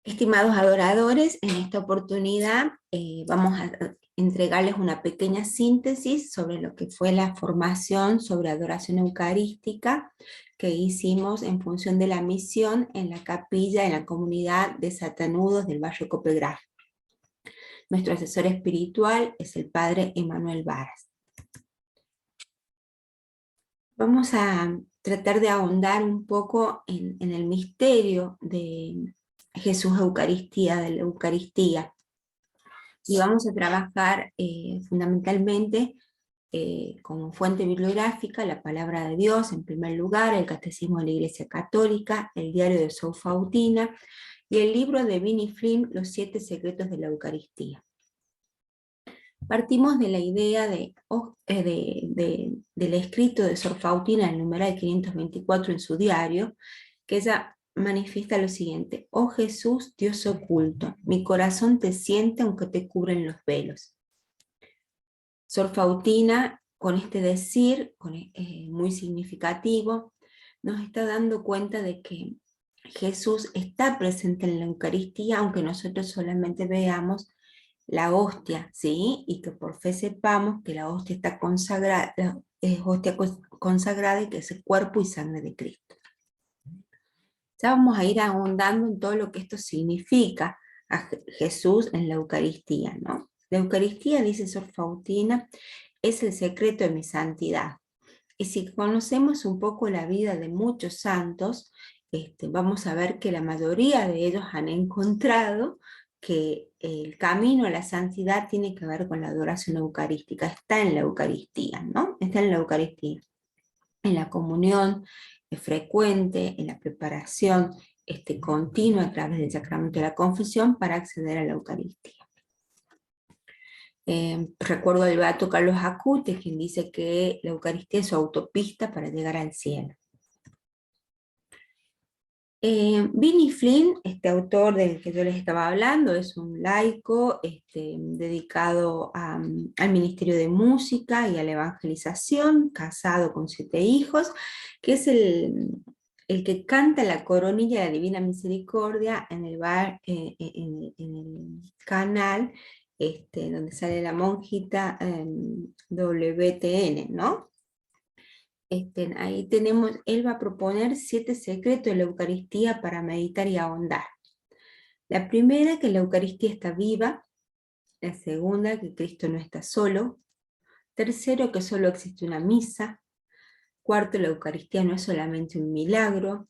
Estimados adoradores, en esta oportunidad vamos a entregarles una pequeña síntesis sobre lo que fue la formación sobre adoración eucarística que hicimos en función de la misión en la capilla, en la comunidad de Satanudos del barrio Copegraf. Nuestro asesor espiritual es el padre Emanuel Varas. Vamos a tratar de ahondar un poco en el misterio de Jesús Eucaristía, de la Eucaristía. Y vamos a trabajar fundamentalmente como fuente bibliográfica la Palabra de Dios, en primer lugar, el Catecismo de la Iglesia Católica, el Diario de Sor Faustina y el libro de Vinnie Flynn, Los 7 secretos de la Eucaristía. Partimos de la idea del escrito de Sor Faustina, el numeral 524 en su diario, que ella manifiesta lo siguiente: oh Jesús, Dios oculto, mi corazón te siente aunque te cubren los velos. Sor Faustina, con este decir muy significativo, nos está dando cuenta de que Jesús está presente en la Eucaristía, aunque nosotros solamente veamos la hostia, ¿sí? Y que por fe sepamos que la hostia está consagrada, es hostia consagrada y que es el cuerpo y sangre de Cristo. Ya vamos a ir ahondando en todo lo que esto significa a Jesús en la Eucaristía, ¿no? La Eucaristía, dice Sor Faustina, es el secreto de mi santidad. Y si conocemos un poco la vida de muchos santos, vamos a ver que la mayoría de ellos han encontrado que el camino a la santidad tiene que ver con la adoración eucarística, está en la Eucaristía, ¿no? Está en la Eucaristía, en la comunión frecuente, en la preparación continua a través del sacramento de la confesión para acceder a la Eucaristía. Recuerdo al beato Carlos Acutis, quien dice que la Eucaristía es su autopista para llegar al cielo. Vinnie Flynn, este autor del que yo les estaba hablando, es un laico dedicado al ministerio de música y a la evangelización, casado con 7 hijos, que es el que canta la coronilla de la Divina Misericordia en el canal donde sale la monjita WTN, ¿no? Ahí tenemos, él va a proponer 7 secretos de la Eucaristía para meditar y ahondar. La primera, que la Eucaristía está viva. La segunda, que Cristo no está solo. Tercero, que solo existe una misa. Cuarto, la Eucaristía no es solamente un milagro.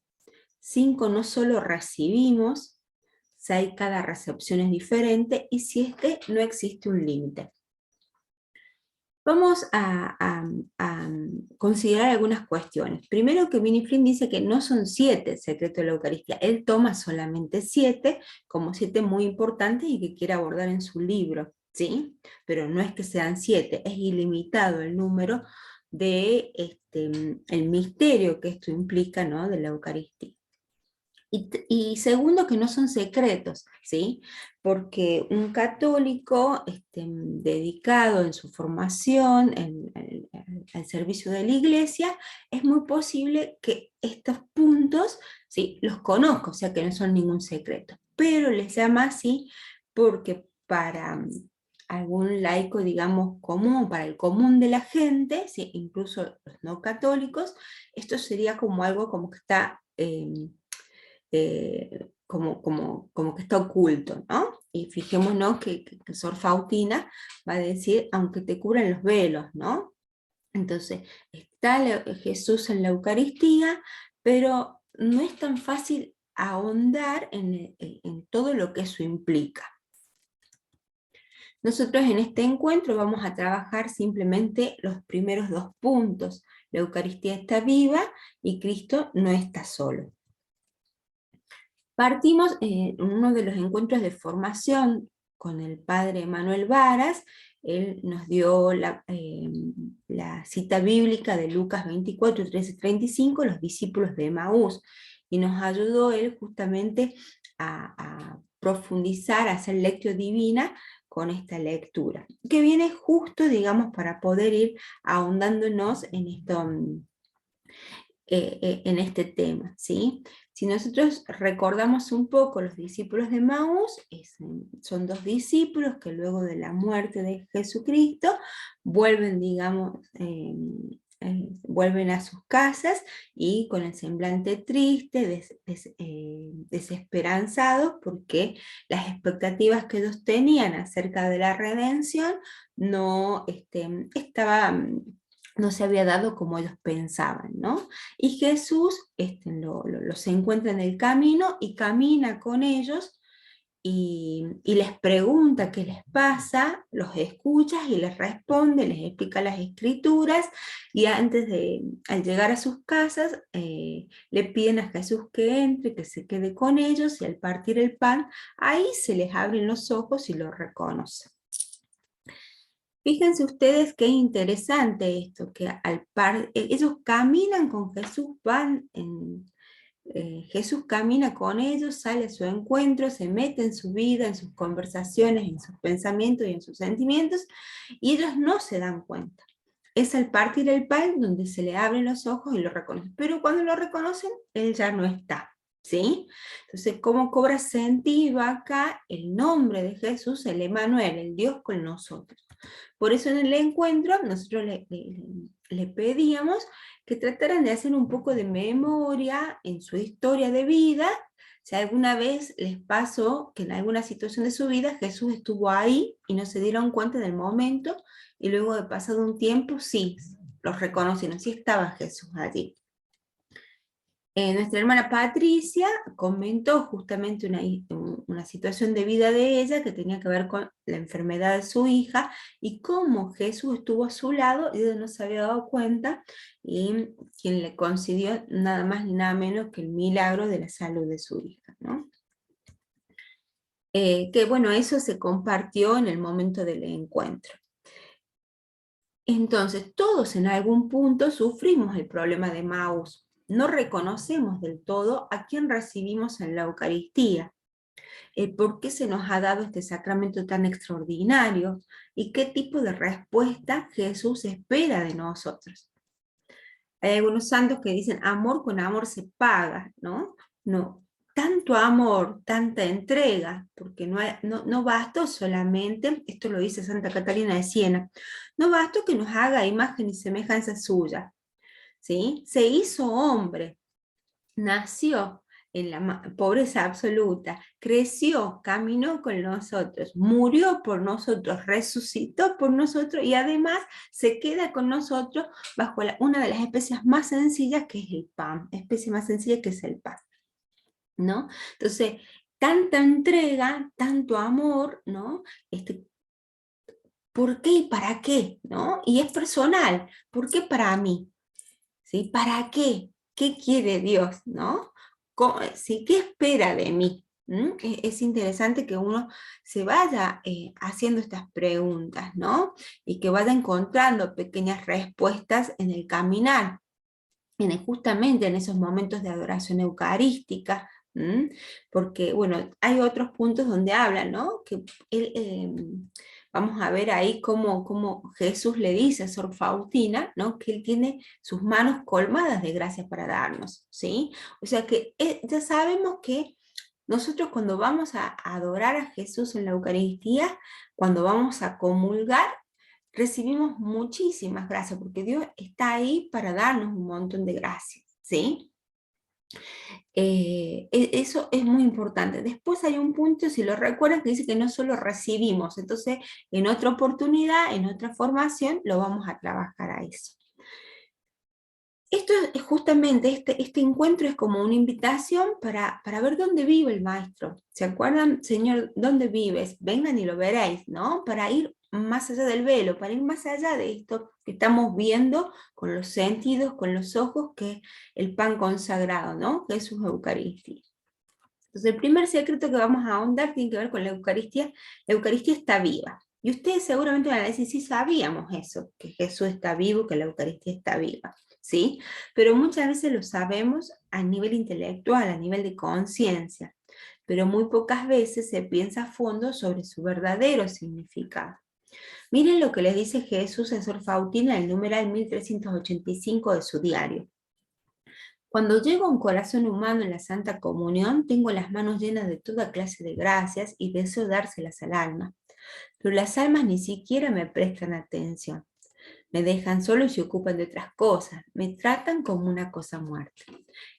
5, no solo recibimos. 6, cada recepción es diferente. Y 7, no existe un límite. Vamos a considerar algunas cuestiones. Primero, que Vinnie Flynn dice que no son 7 secretos de la Eucaristía. Él toma solamente 7 como 7 muy importantes y que quiere abordar en su libro, ¿sí? Pero no es que sean 7, es ilimitado el número de el misterio que esto implica, ¿no?, de la Eucaristía. Y segundo, que no son secretos, ¿sí? Porque un católico dedicado en su formación, al servicio de la Iglesia, es muy posible que estos puntos, ¿sí?, los conozca, o sea que no son ningún secreto. Pero les llama así porque para algún laico, digamos, común, para el común de la gente, ¿sí?, incluso los no católicos, esto sería como algo como que está... como que está oculto, ¿no? Y fijémonos que Sor Faustina va a decir, aunque te cubran los velos, ¿no? Entonces, está Jesús en la Eucaristía, pero no es tan fácil ahondar en todo lo que eso implica. Nosotros en este encuentro vamos a trabajar simplemente los primeros 2 puntos. La Eucaristía está viva y Cristo no está solo. Partimos en uno de los encuentros de formación con el padre Emanuel Varas. Él nos dio la cita bíblica de Lucas 24, 13, 35, los discípulos de Emaús, y nos ayudó él justamente a profundizar, a hacer lectio divina con esta lectura, que viene justo, digamos, para poder ir ahondándonos en esto, en este tema, ¿sí? Si nosotros recordamos un poco los discípulos de Maús, son dos discípulos que luego de la muerte de Jesucristo vuelven, digamos, vuelven a sus casas y con el semblante triste, desesperanzados, porque las expectativas que ellos tenían acerca de la redención no no se había dado como ellos pensaban, ¿no? Y Jesús los encuentra en el camino y camina con ellos y les pregunta qué les pasa, los escucha y les responde, les explica las escrituras, y al llegar a sus casas, le piden a Jesús que entre, que se quede con ellos, y al partir el pan, ahí se les abren los ojos y lo reconocen. Fíjense ustedes qué interesante esto, que ellos caminan con Jesús, Jesús camina con ellos, sale a su encuentro, se mete en su vida, en sus conversaciones, en sus pensamientos y en sus sentimientos, y ellos no se dan cuenta. Es al partir el pan donde se le abren los ojos y lo reconocen, pero cuando lo reconocen, él ya no está. ¿Sí? Entonces, ¿cómo cobra sentido acá el nombre de Jesús, el Emmanuel, el Dios con nosotros? Por eso en el encuentro nosotros le pedíamos que trataran de hacer un poco de memoria en su historia de vida, si alguna vez les pasó que en alguna situación de su vida Jesús estuvo ahí y no se dieron cuenta del momento, y luego de pasado un tiempo sí, los reconocieron, sí estaba Jesús allí. Nuestra hermana Patricia comentó justamente una situación de vida de ella que tenía que ver con la enfermedad de su hija y cómo Jesús estuvo a su lado y ella no se había dado cuenta, y quien le concedió nada más ni nada menos que el milagro de la salud de su hija, ¿no? Que bueno, eso se compartió en el momento del encuentro. Entonces, todos en algún punto sufrimos el problema de Maús. No reconocemos del todo a quién recibimos en la Eucaristía, por qué se nos ha dado este sacramento tan extraordinario y qué tipo de respuesta Jesús espera de nosotros. Hay algunos santos que dicen, amor con amor se paga, ¿no? No, tanto amor, tanta entrega, porque no bastó solamente, esto lo dice Santa Catalina de Siena, no bastó que nos haga imagen y semejanza suya, ¿sí? Se hizo hombre, nació en la pobreza absoluta, creció, caminó con nosotros, murió por nosotros, resucitó por nosotros y además se queda con nosotros bajo una de las especies más sencillas, que es el pan, especie más sencilla que es el pan, ¿no? Entonces, tanta entrega, tanto amor, ¿no? ¿Por qué y para qué? ¿No? Y es personal, ¿por qué para mí? ¿Sí? ¿Para qué? ¿Qué quiere Dios? ¿No? ¿Sí? ¿Qué espera de mí? Es interesante que uno se vaya haciendo estas preguntas, ¿no? Y que vaya encontrando pequeñas respuestas en el caminar, justamente en esos momentos de adoración eucarística, porque, bueno, hay otros puntos donde habla, ¿no? Que vamos a ver ahí cómo Jesús le dice a Sor Faustina, ¿no? Que él tiene sus manos colmadas de gracia para darnos, ¿sí? O sea que ya sabemos que nosotros cuando vamos a adorar a Jesús en la Eucaristía, cuando vamos a comulgar, recibimos muchísimas gracias, porque Dios está ahí para darnos un montón de gracias, ¿sí? Eso es muy importante. Después hay un punto, si lo recuerdan, que dice que no solo recibimos, entonces en otra oportunidad, en otra formación, lo vamos a trabajar a eso. Esto es justamente, este encuentro es como una invitación para ver dónde vive el Maestro. ¿Se acuerdan? Señor, ¿dónde vives? Vengan y lo veréis, ¿no? Para ir más allá del velo, para ir más allá de esto que estamos viendo con los sentidos, con los ojos, que es el pan consagrado, ¿no? Jesús Eucaristía. Entonces, el primer secreto que vamos a ahondar tiene que ver con la Eucaristía. La Eucaristía está viva. Y ustedes seguramente van a decir, sí sabíamos eso, que Jesús está vivo, que la Eucaristía está viva, ¿sí? Pero muchas veces lo sabemos a nivel intelectual, a nivel de conciencia, pero muy pocas veces se piensa a fondo sobre su verdadero significado. Miren lo que les dice Jesús a Sor Faustina en el numeral 1385 de su diario. Cuando llego a un corazón humano en la Santa Comunión, tengo las manos llenas de toda clase de gracias y deseo dárselas al alma. Pero las almas ni siquiera me prestan atención. Me dejan solo y se ocupan de otras cosas. Me tratan como una cosa muerta.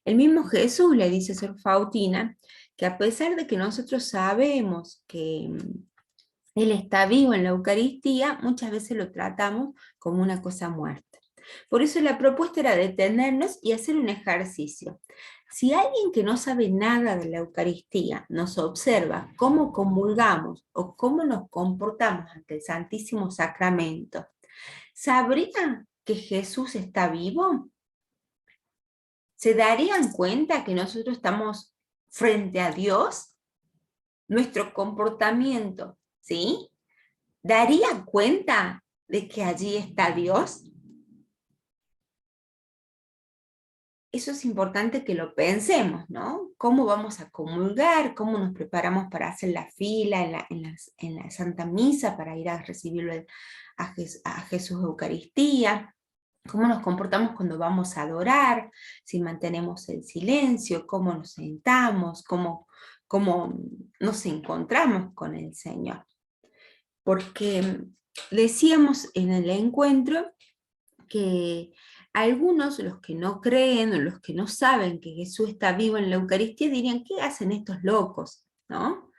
El mismo Jesús le dice a Sor Faustina que a pesar de que nosotros sabemos que Él está vivo en la Eucaristía, muchas veces lo tratamos como una cosa muerta. Por eso la propuesta era detenernos y hacer un ejercicio. Si alguien que no sabe nada de la Eucaristía nos observa cómo comulgamos o cómo nos comportamos ante el Santísimo Sacramento, ¿sabría que Jesús está vivo? ¿Se darían cuenta que nosotros estamos frente a Dios? Nuestro comportamiento, ¿sí? ¿Daría cuenta de que allí está Dios? Eso es importante que lo pensemos, ¿no? ¿Cómo vamos a comulgar? ¿Cómo nos preparamos para hacer la fila en la Santa Misa para ir a recibirlo a Jesús Eucaristía? ¿Cómo nos comportamos cuando vamos a adorar? Si mantenemos el silencio, cómo nos sentamos, cómo nos encontramos con el Señor. Porque decíamos en el encuentro que algunos, los que no creen o los que no saben que Jesús está vivo en la Eucaristía, dirían, ¿qué hacen estos locos? ¿No?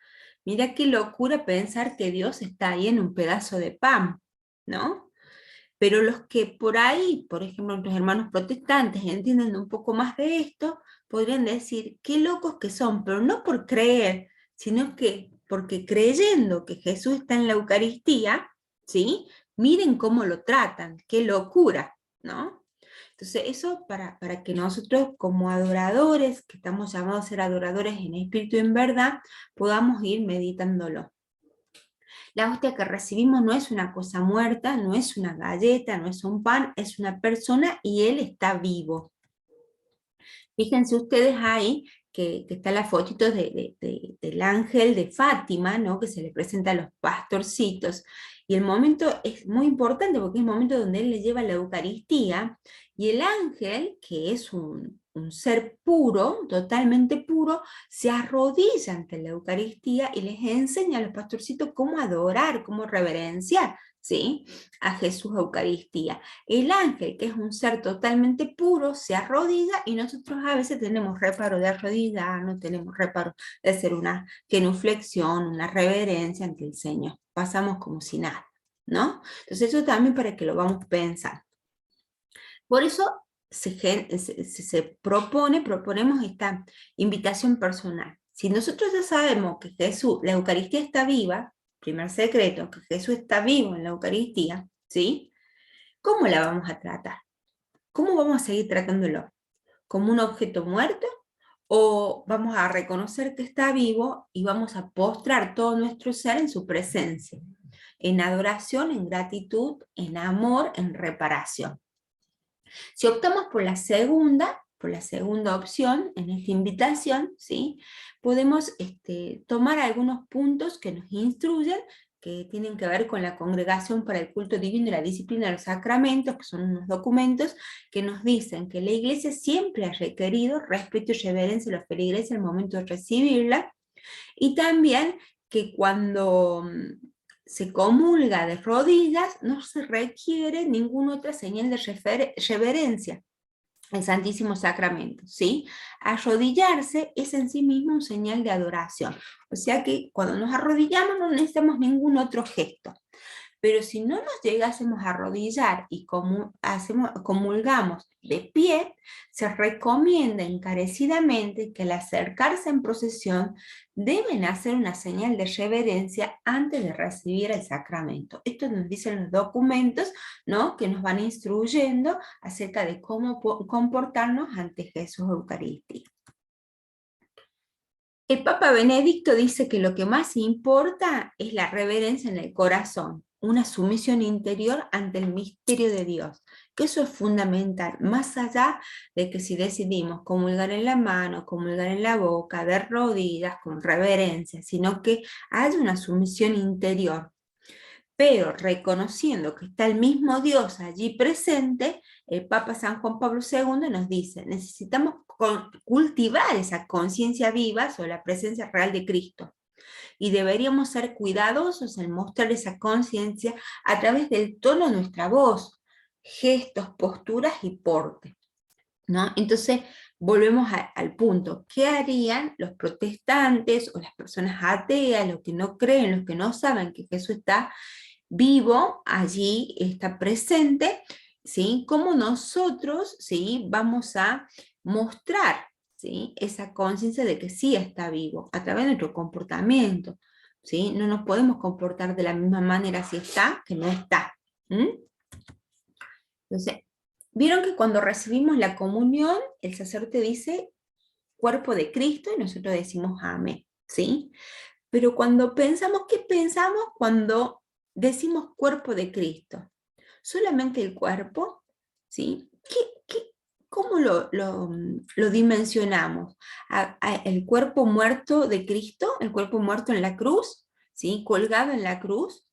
Mira qué locura pensar que Dios está ahí en un pedazo de pan, ¿no? Pero los que por ahí, por ejemplo, nuestros hermanos protestantes, entienden un poco más de esto, podrían decir, qué locos que son, pero no por creer, sino que porque creyendo que Jesús está en la Eucaristía, ¿sí? Miren cómo lo tratan, qué locura, ¿no? Entonces eso para que nosotros como adoradores, que estamos llamados a ser adoradores en espíritu y en verdad, podamos ir meditándolo. La hostia que recibimos no es una cosa muerta, no es una galleta, no es un pan, es una persona y Él está vivo. Fíjense ustedes ahí que está la fotito del ángel de Fátima, ¿no? Que se le presenta a los pastorcitos. Y el momento es muy importante porque es el momento donde él le lleva la Eucaristía y el ángel, que es un ser puro, totalmente puro, se arrodilla ante la Eucaristía y les enseña a los pastorcitos cómo adorar, cómo reverenciar, ¿sí? A Jesús Eucaristía. El ángel, que es un ser totalmente puro, se arrodilla y nosotros a veces tenemos reparo de arrodillar, no tenemos reparo de hacer una genuflexión, una reverencia ante el Señor. Pasamos como si nada, ¿no? Entonces eso también para que lo vamos pensando. Por eso proponemos esta invitación personal. Si nosotros ya sabemos que Jesús, la Eucaristía está viva, primer secreto, que Jesús está vivo en la Eucaristía, ¿sí? ¿Cómo la vamos a tratar? ¿Cómo vamos a seguir tratándolo? ¿Como un objeto muerto? ¿O vamos a reconocer que está vivo y vamos a postrar todo nuestro ser en su presencia? En adoración, en gratitud, en amor, en reparación. Si optamos por la segunda opción en esta invitación, ¿sí? Podemos tomar algunos puntos que nos instruyen, que tienen que ver con la Congregación para el Culto Divino y la Disciplina de los Sacramentos, que son unos documentos que nos dicen que la Iglesia siempre ha requerido respeto y reverencia a los feligreses al momento de recibirla, y también que cuando se comulga de rodillas no se requiere ninguna otra señal de reverencia al Santísimo Sacramento, ¿sí? Arrodillarse es en sí mismo un señal de adoración, o sea que cuando nos arrodillamos no necesitamos ningún otro gesto. Pero si no nos llegásemos a arrodillar y comulgamos de pie, se recomienda encarecidamente que al acercarse en procesión deben hacer una señal de reverencia antes de recibir el sacramento. Esto nos dicen los documentos, ¿no? Que nos van instruyendo acerca de cómo comportarnos ante Jesús Eucarístico. El Papa Benedicto dice que lo que más importa es la reverencia en el corazón, una sumisión interior ante el misterio de Dios, que eso es fundamental, más allá de que si decidimos comulgar en la mano, comulgar en la boca, de rodillas, con reverencia, sino que haya una sumisión interior. Pero reconociendo que está el mismo Dios allí presente, el Papa San Juan Pablo II nos dice, necesitamos cultivar esa conciencia viva sobre la presencia real de Cristo. Y deberíamos ser cuidadosos en mostrar esa conciencia a través del tono de nuestra voz, gestos, posturas y porte, ¿no? Entonces, volvemos al punto. ¿Qué harían los protestantes o las personas ateas, los que no creen, los que no saben que Jesús está vivo, allí está presente? ¿Sí? ¿Cómo nosotros, ¿sí?, vamos a mostrar, ¿sí?, esa conciencia de que sí está vivo a través de nuestro comportamiento? ¿Sí? No nos podemos comportar de la misma manera si está que no está. Entonces, vieron que cuando recibimos la comunión, el sacerdote dice cuerpo de Cristo y nosotros decimos amén, ¿sí? Pero cuando pensamos, ¿qué pensamos cuando decimos cuerpo de Cristo? ¿Solamente el cuerpo? ¿Sí? ¿Cómo lo dimensionamos? ¿El cuerpo muerto de Cristo? ¿El cuerpo muerto en la cruz? ¿Sí? ¿Colgado en la cruz?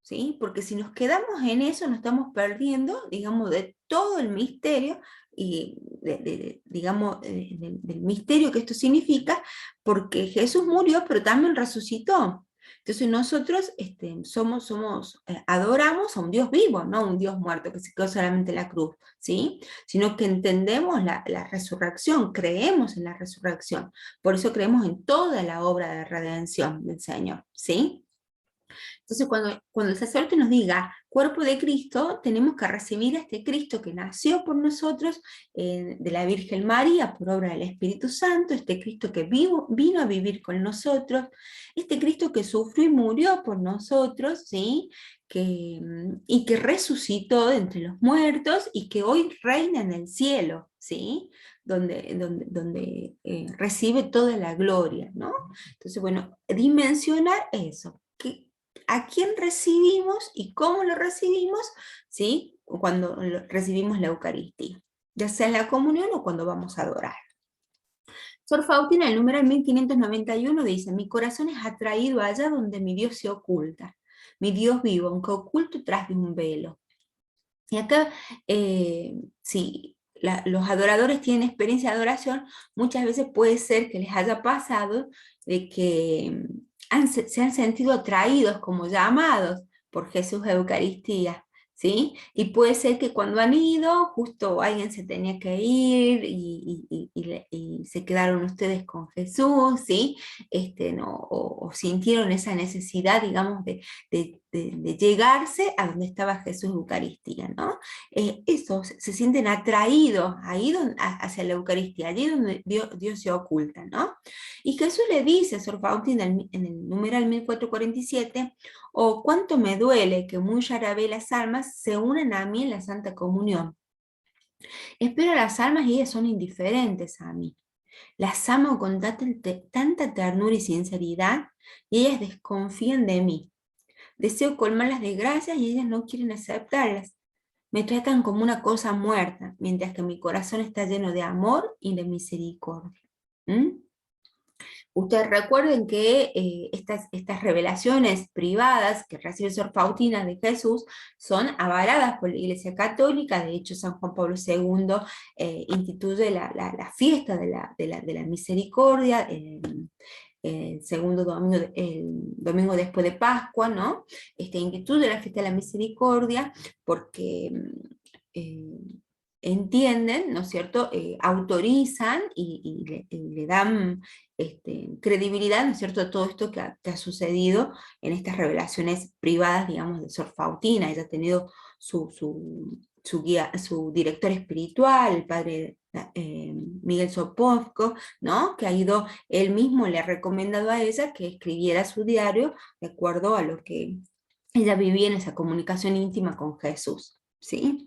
¿Sí? Porque si nos quedamos en eso, nos estamos perdiendo, digamos, de todo el misterio y, digamos, del misterio que esto significa, porque Jesús murió, pero también resucitó. Entonces nosotros adoramos a un Dios vivo, no a un Dios muerto que se quedó solamente en la cruz, ¿sí? Sino que entendemos la resurrección, creemos en la resurrección. Por eso creemos en toda la obra de redención del Señor, ¿sí? Entonces, cuando el sacerdote nos diga cuerpo de Cristo, tenemos que recibir a este Cristo que nació por nosotros, de la Virgen María, por obra del Espíritu Santo, este Cristo que vino a vivir con nosotros, este Cristo que sufrió y murió por nosotros, ¿sí? Y que resucitó de entre los muertos y que hoy reina en el cielo, ¿sí? Donde recibe toda la gloria, ¿no? Entonces, bueno, dimensionar eso. ¿A quién recibimos y cómo lo recibimos? ¿Sí? Cuando recibimos la Eucaristía, ya sea en la comunión o cuando vamos a adorar. Sor Faustina, el numeral 1591, dice: mi corazón es atraído allá donde mi Dios se oculta, mi Dios vivo, aunque oculto tras de un velo. Y acá, si los adoradores tienen experiencia de adoración, muchas veces puede ser que les haya pasado de que se han sentido atraídos, como llamados por Jesús a Eucaristía, ¿sí? Y puede ser que cuando han ido, justo alguien se tenía que ir y se quedaron ustedes con Jesús, ¿sí? ¿No? O sintieron esa necesidad, digamos, de llegarse a donde estaba Jesús en Eucaristía, ¿no? Eso, se sienten atraídos ahí hacia la Eucaristía, allí donde Dios se oculta, ¿no? Y Jesús le dice a Sor Faustina en el numeral 1447: oh, cuánto me duele que muy rara vez las almas se unan a mí en la Santa Comunión. Espero a las almas y ellas son indiferentes a mí. Las amo con tanta ternura y sinceridad y ellas desconfían de mí. Deseo colmarlas de gracias y ellas no quieren aceptarlas. Me tratan como una cosa muerta, mientras que mi corazón está lleno de amor y de misericordia. Ustedes recuerden que estas revelaciones privadas que recibe Sor Faustina de Jesús son avaladas por la Iglesia Católica. De hecho, San Juan Pablo II instituye la fiesta de la misericordia, el segundo domingo, el domingo después de Pascua, ¿no? Instituye la fiesta de la misericordia porque entienden, ¿no es cierto?, autorizan y le dan credibilidad, ¿no es cierto?, a todo esto que ha sucedido en estas revelaciones privadas, digamos, de Sor Faustina. Ella ha tenido su guía, su director espiritual, el padre Miguel Sopocko, ¿no?, que ha ido, él mismo le ha recomendado a ella que escribiera su diario de acuerdo a lo que ella vivía en esa comunicación íntima con Jesús, ¿sí?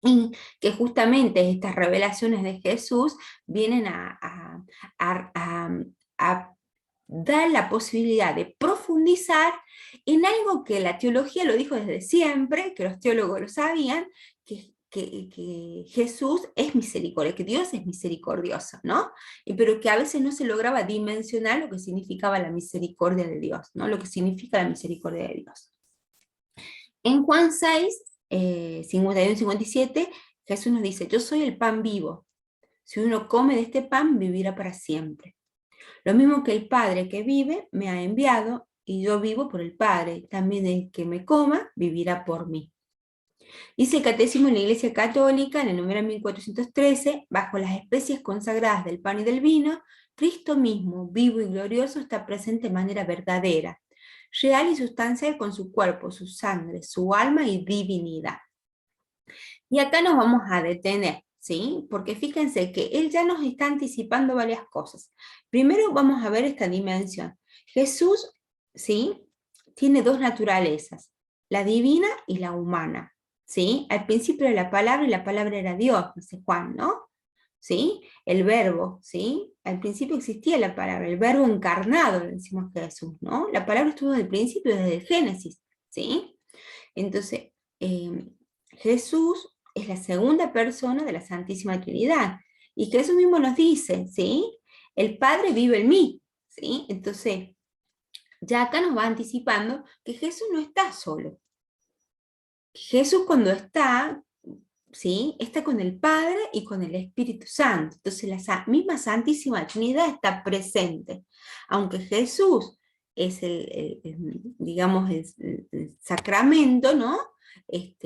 Y que justamente estas revelaciones de Jesús vienen a dar la posibilidad de profundizar en algo que la teología lo dijo desde siempre, que los teólogos lo sabían, que Jesús es misericordia, que Dios es misericordioso, ¿no? Pero que a veces no se lograba dimensionar lo que significaba la misericordia de Dios, ¿no? Lo que significa la misericordia de Dios. En Juan 6, 51-57, Jesús nos dice: yo soy el pan vivo. Si uno come de este pan, vivirá para siempre. Lo mismo que el Padre que vive me ha enviado, y yo vivo por el Padre. También el que me coma, vivirá por mí. Dice el Catecismo en la Iglesia Católica, en el número 1413, bajo las especies consagradas del pan y del vino, Cristo mismo, vivo y glorioso, está presente de manera verdadera, real y sustancial con su cuerpo, su sangre, su alma y divinidad. Y acá nos vamos a detener, ¿sí? Porque fíjense que él ya nos está anticipando varias cosas. Primero vamos a ver esta dimensión. Jesús, ¿sí? Tiene dos naturalezas, la divina y la humana, ¿sí? Al principio era la palabra y la palabra era Dios, dice Juan, ¿no? ¿Sí? El verbo, ¿sí? Al principio existía la palabra, el verbo encarnado, le decimos que Jesús, ¿no? La palabra estuvo desde el principio, desde el Génesis, ¿sí? Entonces, Jesús es la segunda persona de la Santísima Trinidad. Y Jesús mismo nos dice, ¿sí? El Padre vive en mí, ¿sí? Entonces, ya acá nos va anticipando que Jesús no está solo. Jesús cuando está, ¿sí? Está con el Padre y con el Espíritu Santo. Entonces la misma Santísima Trinidad está presente. Aunque Jesús es digamos, el sacramento, ¿no? El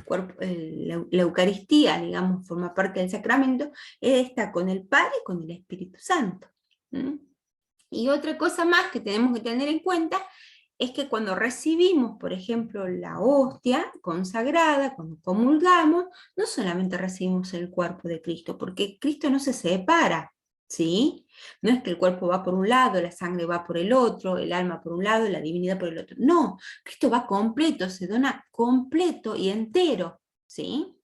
cuerpo, la Eucaristía, digamos, forma parte del sacramento, él está con el Padre y con el Espíritu Santo. ¿Mm? Y otra cosa más que tenemos que tener en cuenta es que cuando recibimos, por ejemplo, la hostia consagrada, cuando comulgamos, no solamente recibimos el cuerpo de Cristo, porque Cristo no se separa, ¿sí? No es que el cuerpo va por un lado, la sangre va por el otro, el alma por un lado, la divinidad por el otro. No, Cristo va completo, se dona completo y entero, ¿sí?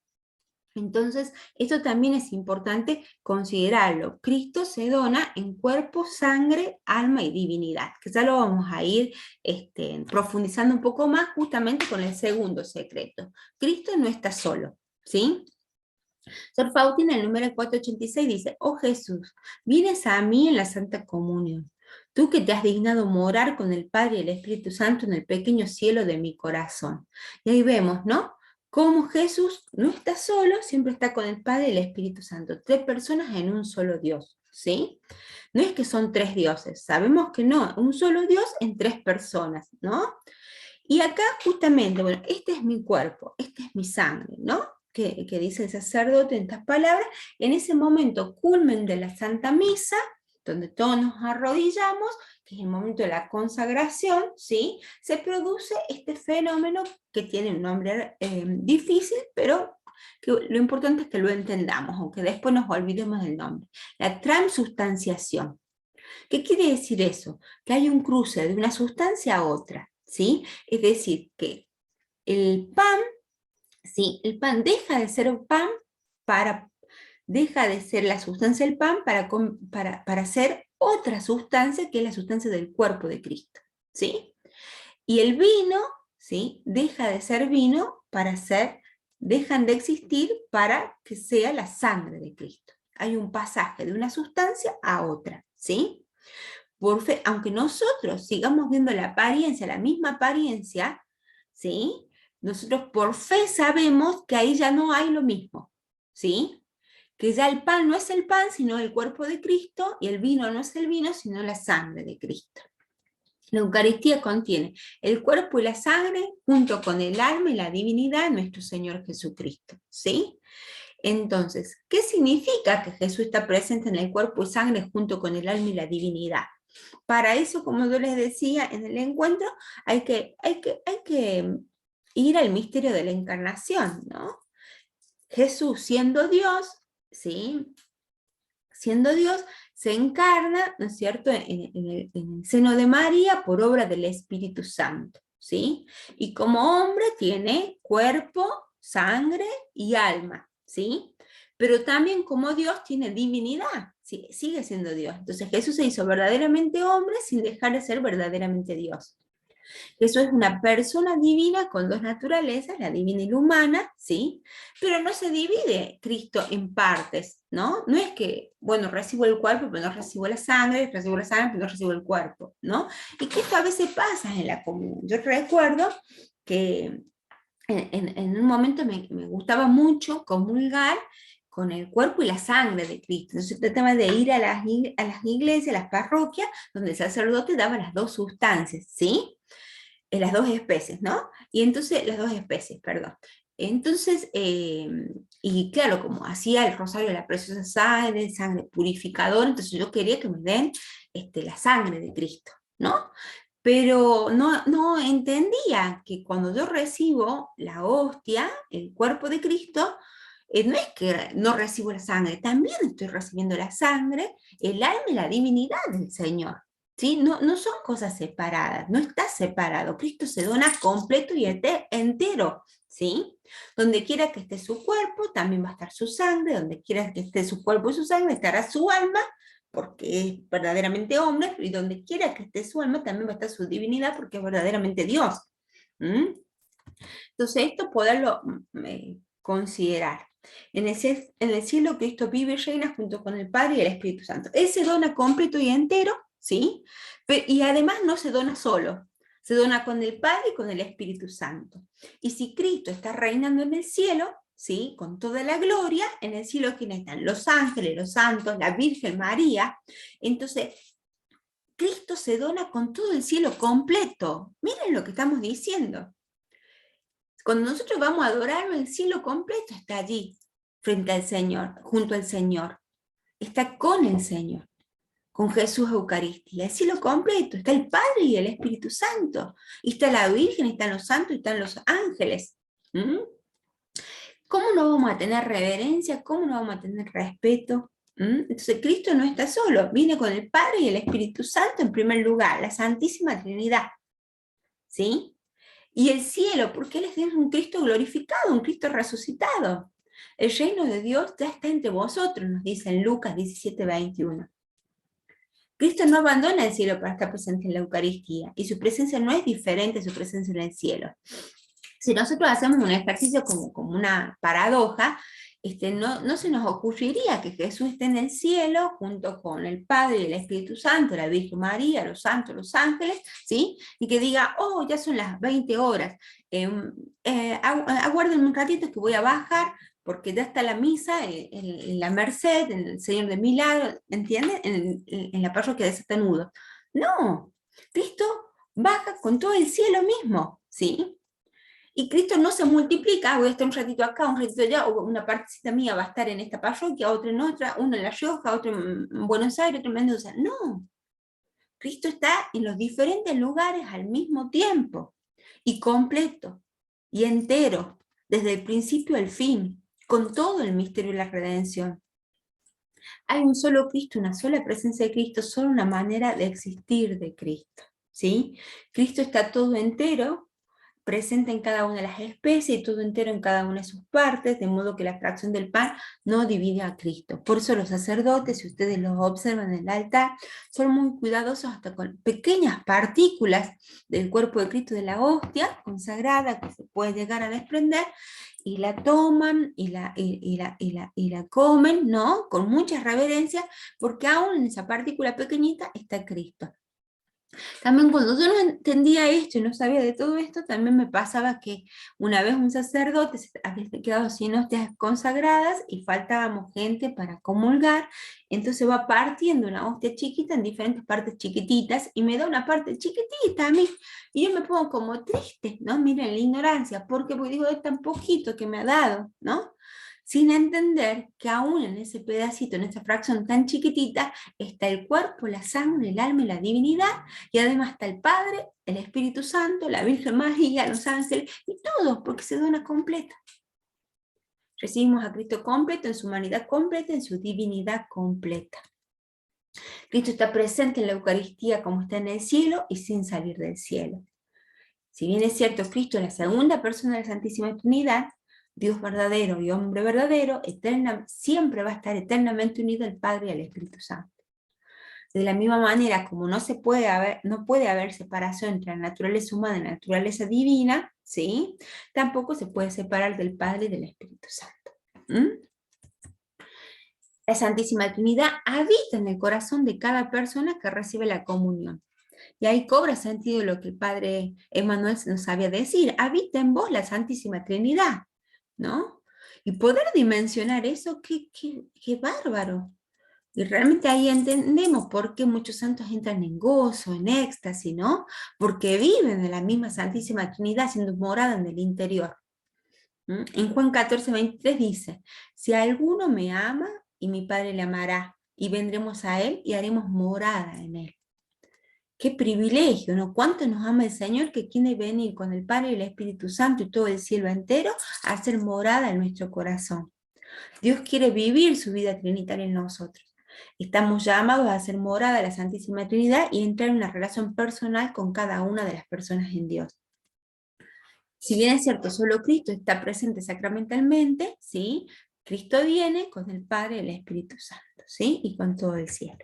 Entonces, esto también es importante considerarlo. Cristo se dona en cuerpo, sangre, alma y divinidad, que ya lo vamos a ir profundizando un poco más justamente con el segundo secreto. Cristo no está solo, ¿sí? Sor Faustina, en el número 486, dice, oh Jesús, vienes a mí en la Santa Comunión, tú que te has dignado morar con el Padre y el Espíritu Santo en el pequeño cielo de mi corazón. Y ahí vemos, ¿no? Cómo Jesús no está solo, siempre está con el Padre y el Espíritu Santo. Tres personas en un solo Dios, ¿sí? No es que son tres dioses, sabemos que no, un solo Dios en tres personas, ¿no? Y acá justamente, bueno, este es mi cuerpo, esta es mi sangre, ¿no? Que dice el sacerdote en estas palabras, en ese momento culmen de la Santa Misa, donde todos nos arrodillamos, que es el momento de la consagración, ¿sí? Se produce este fenómeno que tiene un nombre difícil, pero que lo importante es que lo entendamos, aunque después nos olvidemos del nombre. La transubstanciación. ¿Qué quiere decir eso? Que hay un cruce de una sustancia a otra, ¿sí? Es decir, que el pan, ¿sí? El pan deja de ser pan deja de ser la sustancia del pan para ser otra sustancia que es la sustancia del cuerpo de Cristo, ¿sí? Y el vino, ¿sí? Deja de ser vino dejan de existir para que sea la sangre de Cristo. Hay un pasaje de una sustancia a otra, ¿sí? Por fe, aunque nosotros sigamos viendo la apariencia, la misma apariencia, ¿sí? Nosotros por fe sabemos que ahí ya no hay lo mismo, ¿sí? Que ya el pan no es el pan, sino el cuerpo de Cristo, y el vino no es el vino, sino la sangre de Cristo. La Eucaristía contiene el cuerpo y la sangre junto con el alma y la divinidad de nuestro Señor Jesucristo, ¿sí? Entonces, ¿qué significa que Jesús está presente en el cuerpo y sangre junto con el alma y la divinidad? Para eso, como yo les decía en el encuentro, hay que ir al misterio de la encarnación, ¿no? Jesús, siendo Dios, ¿sí? Siendo Dios, se encarna, ¿no es cierto?, en el seno de María por obra del Espíritu Santo, ¿sí? Y como hombre tiene cuerpo, sangre y alma, ¿sí? Pero también como Dios tiene divinidad, ¿sí? Sigue siendo Dios. Entonces Jesús se hizo verdaderamente hombre sin dejar de ser verdaderamente Dios. Eso es una persona divina con dos naturalezas, la divina y la humana, ¿sí? Pero no se divide Cristo en partes, ¿no? No es que, bueno, recibo el cuerpo, pero no recibo la sangre, pero no recibo el cuerpo, ¿no? Y que esto a veces pasa en la comunión. Yo recuerdo que en un momento me gustaba mucho comulgar con el cuerpo y la sangre de Cristo. Entonces se trataba de ir a las iglesias, a las parroquias, donde el sacerdote daba las dos sustancias, ¿sí? Las dos especies, ¿no? Y entonces, las dos especies, perdón. Entonces, y claro, como hacía el rosario de la preciosa sangre, sangre purificadora, entonces yo quería que me den la sangre de Cristo, ¿no? Pero no entendía que cuando yo recibo la hostia, el cuerpo de Cristo, no es que no recibo la sangre, también estoy recibiendo la sangre, el alma y la divinidad del Señor. ¿Sí? No son cosas separadas, no está separado. Cristo se dona completo y entero, ¿sí? Donde quiera que esté su cuerpo, también va a estar su sangre, donde quiera que esté su cuerpo y su sangre, estará su alma, porque es verdaderamente hombre, y donde quiera que esté su alma, también va a estar su divinidad, porque es verdaderamente Dios. ¿Mm? Entonces, esto poderlo considerar. En el cielo Cristo vive y reina junto con el Padre y el Espíritu Santo. Él se dona completo y entero, ¿sí? Y además no se dona solo, se dona con el Padre y con el Espíritu Santo. Y si Cristo está reinando en el cielo, ¿sí? Con toda la gloria, en el cielo ¿quiénes están? Los ángeles, los santos, la Virgen María. Entonces, Cristo se dona con todo el cielo completo. Miren lo que estamos diciendo. Cuando nosotros vamos a adorarlo, el cielo completo está allí, frente al Señor, junto al Señor. Está con el Señor, con Jesús Eucaristía. El cielo completo, está el Padre y el Espíritu Santo. Y está la Virgen, están los santos, y están los ángeles. ¿Mm? ¿Cómo no vamos a tener reverencia? ¿Cómo no vamos a tener respeto? Entonces Cristo no está solo, viene con el Padre y el Espíritu Santo en primer lugar, la Santísima Trinidad. ¿Sí? Y el cielo, porque Él es un Cristo glorificado, un Cristo resucitado. El reino de Dios ya está entre vosotros, nos dice en Lucas 17:21. Cristo no abandona el cielo para estar presente en la Eucaristía, y su presencia no es diferente a su presencia en el cielo. Si nosotros hacemos un ejercicio como una paradoja, no se nos ocurriría que Jesús esté en el cielo junto con el Padre y el Espíritu Santo, la Virgen María, los santos, los ángeles, ¿sí? Y que diga, oh, ya son las 20 horas, aguárdenme un ratito que voy a bajar, porque ya está la misa en la Merced, en el Señor de Milagro, ¿entienden? En la parroquia de Satanudo. No, Cristo baja con todo el cielo mismo, ¿sí? Y Cristo no se multiplica, voy a estar un ratito acá, un ratito allá, o una partecita mía va a estar en esta parroquia, otra en otra, uno en La Rioja, otro en Buenos Aires, otro en Mendoza. No, Cristo está en los diferentes lugares al mismo tiempo, y completo, y entero, desde el principio al fin, con todo el misterio de la redención. Hay un solo Cristo, una sola presencia de Cristo, solo una manera de existir de Cristo, ¿sí? Cristo está todo entero, presente en cada una de las especies y todo entero en cada una de sus partes, de modo que la fracción del pan no divide a Cristo. Por eso los sacerdotes, si ustedes los observan en el altar, son muy cuidadosos hasta con pequeñas partículas del cuerpo de Cristo, de la hostia consagrada, que se puede llegar a desprender, y la toman y la comen, ¿no? Con mucha reverencia, porque aún en esa partícula pequeñita está Cristo. También cuando yo no entendía esto y no sabía de todo esto, también me pasaba que una vez un sacerdote se había quedado sin hostias consagradas y faltábamos gente para comulgar, entonces va partiendo una hostia chiquita en diferentes partes chiquititas y me da una parte chiquitita a mí, y yo me pongo como triste, ¿no? Miren la ignorancia, porque digo, es tan poquito que me ha dado, ¿no? Sin entender que aún en ese pedacito, en esa fracción tan chiquitita, está el cuerpo, la sangre, el alma y la divinidad, y además está el Padre, el Espíritu Santo, la Virgen María, los ángeles, y todo, porque se dona completa. Recibimos a Cristo completo, en su humanidad completa, en su divinidad completa. Cristo está presente en la Eucaristía como está en el cielo y sin salir del cielo. Si bien es cierto, Cristo es la segunda persona de la Santísima Trinidad, Dios verdadero y hombre verdadero, siempre va a estar eternamente unido al Padre y al Espíritu Santo. De la misma manera, como no puede haber separación entre la naturaleza humana y la naturaleza divina, ¿sí? Tampoco se puede separar del Padre y del Espíritu Santo. La Santísima Trinidad habita en el corazón de cada persona que recibe la comunión. Y ahí cobra sentido lo que el Padre Emmanuel nos sabía decir: habita en vos la Santísima Trinidad, ¿no? Y poder dimensionar eso, qué bárbaro. Y realmente ahí entendemos por qué muchos santos entran en gozo, en éxtasis, ¿no? Porque viven de la misma Santísima Trinidad, siendo morada en el interior. En Juan 14:23 dice, si alguno me ama, y mi Padre le amará, y vendremos a él y haremos morada en él. Qué privilegio, ¿no? Cuánto nos ama el Señor que quiere venir con el Padre y el Espíritu Santo y todo el cielo entero a hacer morada en nuestro corazón. Dios quiere vivir su vida trinitaria en nosotros. Estamos llamados a hacer morada a la Santísima Trinidad y entrar en una relación personal con cada una de las personas en Dios. Si bien es cierto, solo Cristo está presente sacramentalmente, ¿sí? Cristo viene con el Padre y el Espíritu Santo, ¿sí? Y con todo el cielo.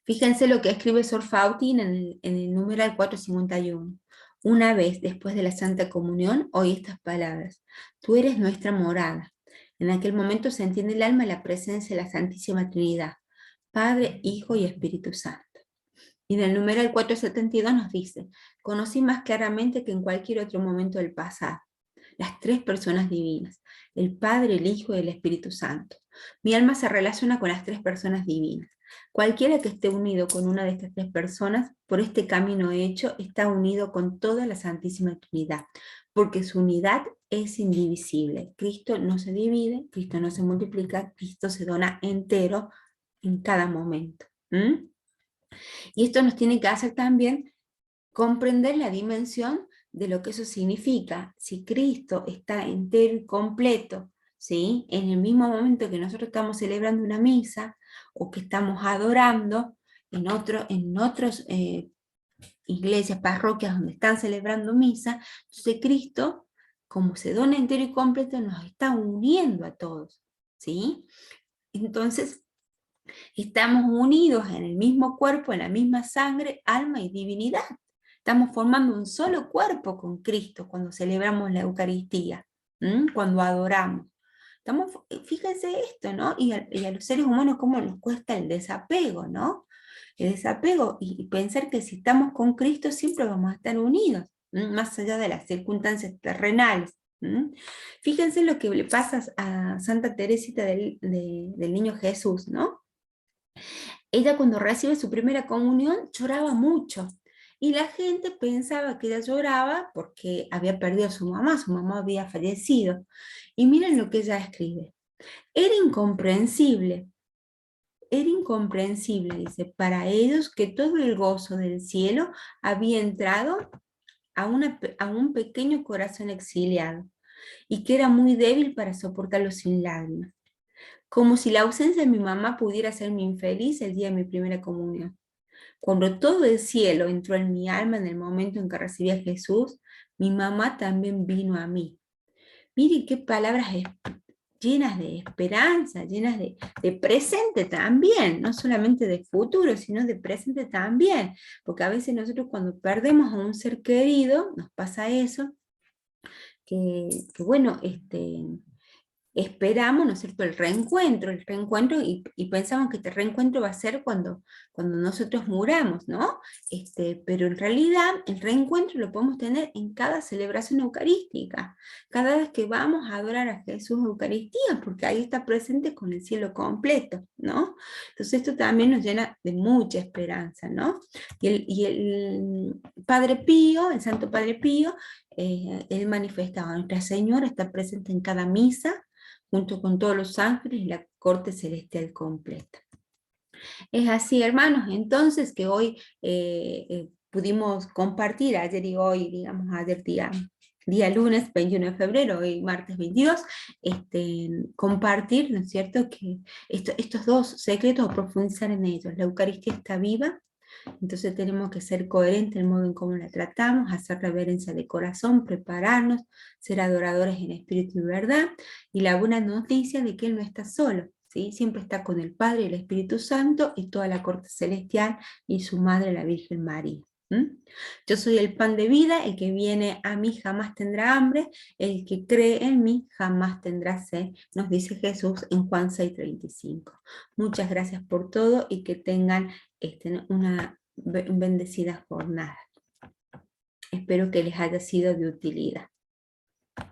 Fíjense lo que escribe Sor Fautín en el numeral 451. Una vez después de la Santa Comunión, oí estas palabras: tú eres nuestra morada. En aquel momento se entiende el alma la presencia de la Santísima Trinidad, Padre, Hijo y Espíritu Santo. Y en el numeral 472 nos dice: conocí más claramente que en cualquier otro momento del pasado las tres personas divinas, el Padre, el Hijo y el Espíritu Santo. Mi alma se relaciona con las tres personas divinas. Cualquiera que esté unido con una de estas tres personas, por este camino hecho, está unido con toda la Santísima Trinidad, porque su unidad es indivisible. Cristo no se divide, Cristo no se multiplica, Cristo se dona entero en cada momento. Y esto nos tiene que hacer también comprender la dimensión de lo que eso significa. Si Cristo está entero y completo, ¿sí? En el mismo momento que nosotros estamos celebrando una misa o que estamos adorando en otras iglesias, parroquias donde están celebrando misa, entonces Cristo, como se dona entero y completo, nos está uniendo a todos, ¿sí? Entonces, estamos unidos en el mismo cuerpo, en la misma sangre, alma y divinidad. Estamos formando un solo cuerpo con Cristo cuando celebramos la Eucaristía, cuando adoramos. Fíjense esto, ¿no? Y a los seres humanos cómo nos cuesta el desapego, ¿no? El desapego y pensar que si estamos con Cristo siempre vamos a estar unidos, más allá de las circunstancias terrenales. Fíjense lo que le pasa a Santa Teresita del Niño Jesús, ¿no? Ella cuando recibe su primera comunión lloraba mucho y la gente pensaba que ella lloraba porque había perdido a su mamá había fallecido. Y miren lo que ella escribe. Era incomprensible, dice, para ellos que todo el gozo del cielo había entrado a un pequeño corazón exiliado y que era muy débil para soportarlo sin lágrimas. Como si la ausencia de mi mamá pudiera hacerme infeliz el día de mi primera comunión. Cuando todo el cielo entró en mi alma en el momento en que recibí a Jesús, mi mamá también vino a mí. Miren qué palabras llenas de esperanza, llenas de presente también, no solamente de futuro, sino de presente también. Porque a veces nosotros cuando perdemos a un ser querido, nos pasa eso, que bueno, esperamos, ¿no es cierto?, el reencuentro y pensamos que este reencuentro va a ser cuando nosotros muramos, ¿no? Pero en realidad el reencuentro lo podemos tener en cada celebración eucarística, cada vez que vamos a adorar a Jesús en Eucaristía, porque ahí está presente con el cielo completo, ¿no? Entonces esto también nos llena de mucha esperanza, ¿no? Y el Padre Pío, el Santo Padre Pío, él manifestaba: Nuestra Señora está presente en cada misa, junto con todos los ángeles y la corte celestial completa. Es así, hermanos, entonces que hoy pudimos compartir, ayer y hoy, digamos, ayer día lunes 21 de febrero, hoy martes 22, compartir, ¿no es cierto?, que estos dos secretos, o profundizar en ellos. La Eucaristía está viva, entonces tenemos que ser coherentes en el modo en cómo la tratamos, hacer reverencia de corazón, prepararnos, ser adoradores en espíritu y verdad, y la buena noticia de que Él no está solo, ¿sí? Siempre está con el Padre y el Espíritu Santo y toda la corte celestial y su Madre la Virgen María. Yo soy el pan de vida, el que viene a mí jamás tendrá hambre, el que cree en mí jamás tendrá sed, nos dice Jesús en Juan 6:35. Muchas gracias por todo y que tengan una bendecida jornada. Espero que les haya sido de utilidad.